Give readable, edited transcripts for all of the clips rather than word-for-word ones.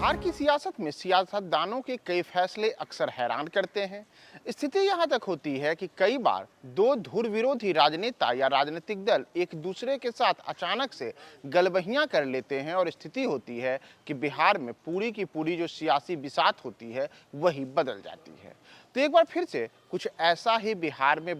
बिहार की सियासत में सियासतदानों के कई फैसले अक्सर हैरान करते हैं। स्थिति यहां तक होती है कि कई बार दो धुर विरोधी राजनेता या राजनीतिक दल एक दूसरे के साथ अचानक से गलबहियां कर लेते हैं और स्थिति होती है कि बिहार में पूरी की पूरी जो सियासी बिसात होती है वही बदल जाती है। तो एक बार फिर से कुछ ऐसा ही बिहार में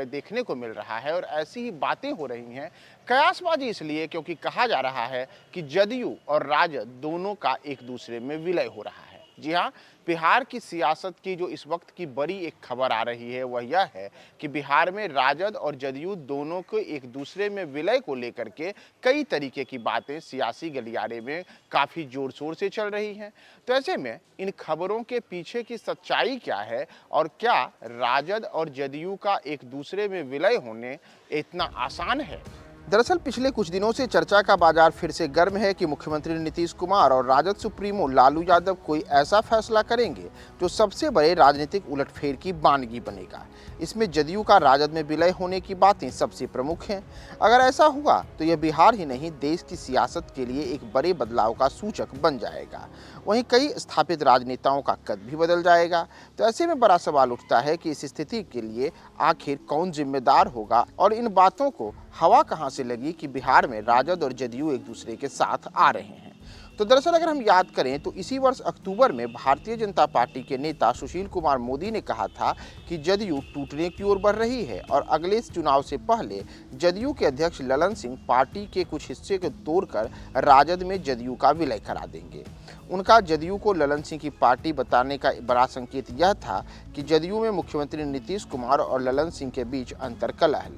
देखने को मिल रहा है और ऐसी ही बातें हो रही हैं। कयासबाजी इसलिए क्योंकि कहा जा रहा है कि जदयू और राजद दोनों का एक दूसरे में विलय हो रहा है। जी हाँ, बिहार की सियासत की जो इस वक्त की बड़ी एक खबर आ रही है वह यह है कि बिहार में राजद और जदयू दोनों को एक दूसरे में विलय को लेकर के कई तरीके की बातें सियासी गलियारे में काफ़ी जोर शोर से चल रही हैं। तो ऐसे में इन खबरों के पीछे की सच्चाई क्या है और क्या राजद और जदयू का एक दूसरे में विलय होने इतना आसान है? दरअसल पिछले कुछ दिनों से चर्चा का बाजार फिर से गर्म है कि मुख्यमंत्री नीतीश कुमार और राजद सुप्रीमो लालू यादव कोई ऐसा फैसला करेंगे जो सबसे बड़े राजनीतिक उलटफेर की बानगी बनेगा। इसमें जदयू का राजद में विलय होने की बातें सबसे प्रमुख हैं। अगर ऐसा हुआ तो यह बिहार ही नहीं देश की सियासत के लिए एक बड़े बदलाव का सूचक बन जाएगा। वहीं कई स्थापित राजनेताओं का कद भी बदल जाएगा। तो ऐसे में बड़ा सवाल उठता है कि इस स्थिति के लिए आखिर कौन जिम्मेदार होगा और इन बातों को हवा कहां से लगी कि बिहार में राजद और जदयू एक दूसरे के साथ आ रहे हैं। तो दरअसल अगर हम याद करें तो इसी वर्ष अक्टूबर में भारतीय जनता पार्टी के नेता सुशील कुमार मोदी ने कहा था कि जदयू टूटने की ओर बढ़ रही है और अगले चुनाव से पहले जदयू के अध्यक्ष ललन सिंह पार्टी के कुछ हिस्से को तोड़कर राजद में जदयू का विलय करा देंगे। उनका जदयू को ललन सिंह की पार्टी बताने का बड़ा संकेत यह था कि जदयू में मुख्यमंत्री नीतीश कुमार और ललन सिंह के बीच अंतर कलह।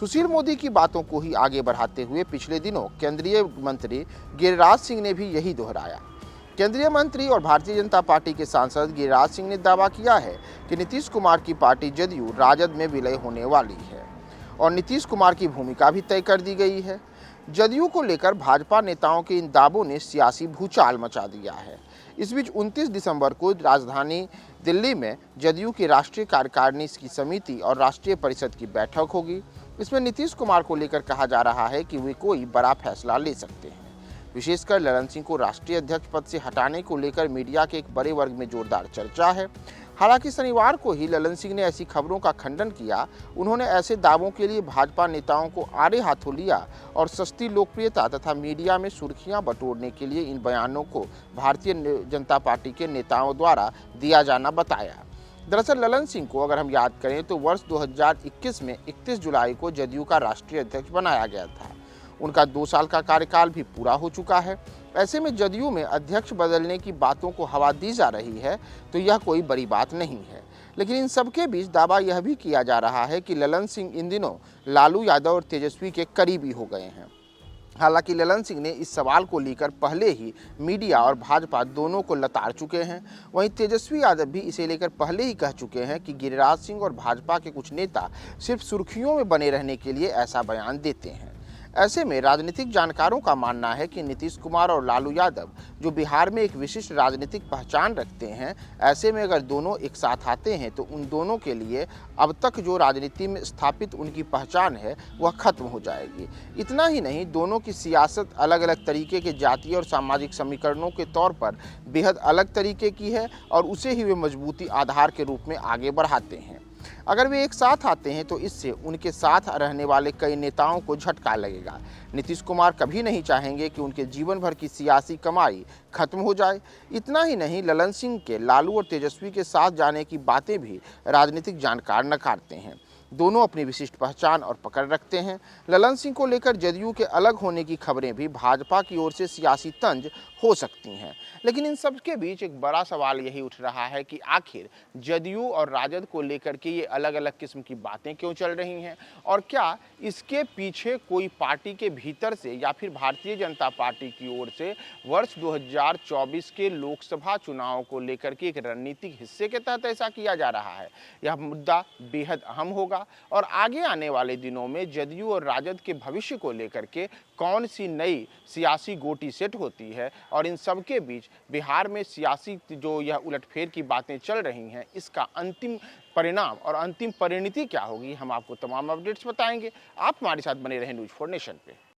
सुशील मोदी की बातों को ही आगे बढ़ाते हुए पिछले दिनों केंद्रीय मंत्री गिरिराज सिंह ने भी यही दोहराया। केंद्रीय मंत्री और भारतीय जनता पार्टी के सांसद गिरिराज सिंह ने दावा किया है कि नीतीश कुमार की पार्टी जदयू राजद में विलय होने वाली है और नीतीश कुमार की भूमिका भी तय कर दी गई है। जदयू को लेकर भाजपा नेताओं के इन दावों ने सियासी भूचाल मचा दिया है। इस बीच 29 दिसंबर को राजधानी दिल्ली में जदयू की राष्ट्रीय कार्यकारिणी की समिति और राष्ट्रीय परिषद की बैठक होगी। इसमें नीतीश कुमार को लेकर कहा जा रहा है कि वे कोई बड़ा फैसला ले सकते हैं। विशेषकर ललन सिंह को राष्ट्रीय अध्यक्ष पद से हटाने को लेकर मीडिया के एक बड़े वर्ग में जोरदार चर्चा है। हालांकि शनिवार को ही ललन सिंह ने ऐसी खबरों का खंडन किया। उन्होंने ऐसे दावों के लिए भाजपा नेताओं को आड़े हाथों लिया और सस्ती लोकप्रियता तथा मीडिया में सुर्खियां बटोरने के लिए इन बयानों को भारतीय जनता पार्टी के नेताओं द्वारा दिया जाना बताया। दरअसल ललन सिंह को अगर हम याद करें तो वर्ष 2021 में 31 जुलाई को जदयू का राष्ट्रीय अध्यक्ष बनाया गया था। उनका 2 साल का कार्यकाल भी पूरा हो चुका है। ऐसे में जदयू में अध्यक्ष बदलने की बातों को हवा दी जा रही है तो यह कोई बड़ी बात नहीं है। लेकिन इन सबके बीच दावा यह भी किया जा रहा है कि ललन सिंह इन दिनों लालू यादव और तेजस्वी के करीबी हो गए हैं। हालांकि ललन सिंह ने इस सवाल को लेकर पहले ही मीडिया और भाजपा दोनों को लताड़ चुके हैं। वहीं तेजस्वी यादव भी इसे लेकर पहले ही कह चुके हैं कि गिरिराज सिंह और भाजपा के कुछ नेता सिर्फ सुर्खियों में बने रहने के लिए ऐसा बयान देते हैं। ऐसे में राजनीतिक जानकारों का मानना है कि नीतीश कुमार और लालू यादव जो बिहार में एक विशिष्ट राजनीतिक पहचान रखते हैं, ऐसे में अगर दोनों एक साथ आते हैं तो उन दोनों के लिए अब तक जो राजनीति में स्थापित उनकी पहचान है वह खत्म हो जाएगी। इतना ही नहीं, दोनों की सियासत अलग अलग तरीके के जातीय और सामाजिक समीकरणों के तौर पर बेहद अलग तरीके की है और उसे ही वे मजबूती आधार के रूप में आगे बढ़ाते हैं। अगर वे एक साथ आते हैं तो इससे उनके साथ रहने वाले कई नेताओं को झटका लगेगा। नीतीश कुमार कभी नहीं चाहेंगे कि उनके जीवन भर की सियासी कमाई खत्म हो जाए। इतना ही नहीं, ललन सिंह के लालू और तेजस्वी के साथ जाने की बातें भी राजनीतिक जानकार नकारते हैं। दोनों अपनी विशिष्ट पहचान और पकड़ रखते हैं। ललन सिंह को लेकर जदयू के अलग होने की खबरें भी भाजपा की ओर से सियासी तंज हो सकती हैं। लेकिन इन सब के बीच एक बड़ा सवाल यही उठ रहा है कि आखिर जदयू और राजद को लेकर के ये अलग अलग किस्म की बातें क्यों चल रही हैं और क्या इसके पीछे कोई पार्टी के भीतर से या फिर भारतीय जनता पार्टी की ओर से वर्ष 2024 के लोकसभा चुनाव को लेकर के एक रणनीतिक हिस्से के तहत ऐसा किया जा रहा है। यह मुद्दा बेहद अहम होगा और आगे आने वाले दिनों में जदयू और राजद के भविष्य को लेकर के कौन सी नई सियासी गोटी सेट होती है और इन सब के बीच बिहार में सियासी जो यह उलटफेर की बातें चल रही हैं, इसका अंतिम परिणाम और अंतिम परिणति क्या होगी, हम आपको तमाम अपडेट्स बताएंगे। आप हमारे साथ बने रहें न्यूज़4 नेशन पे।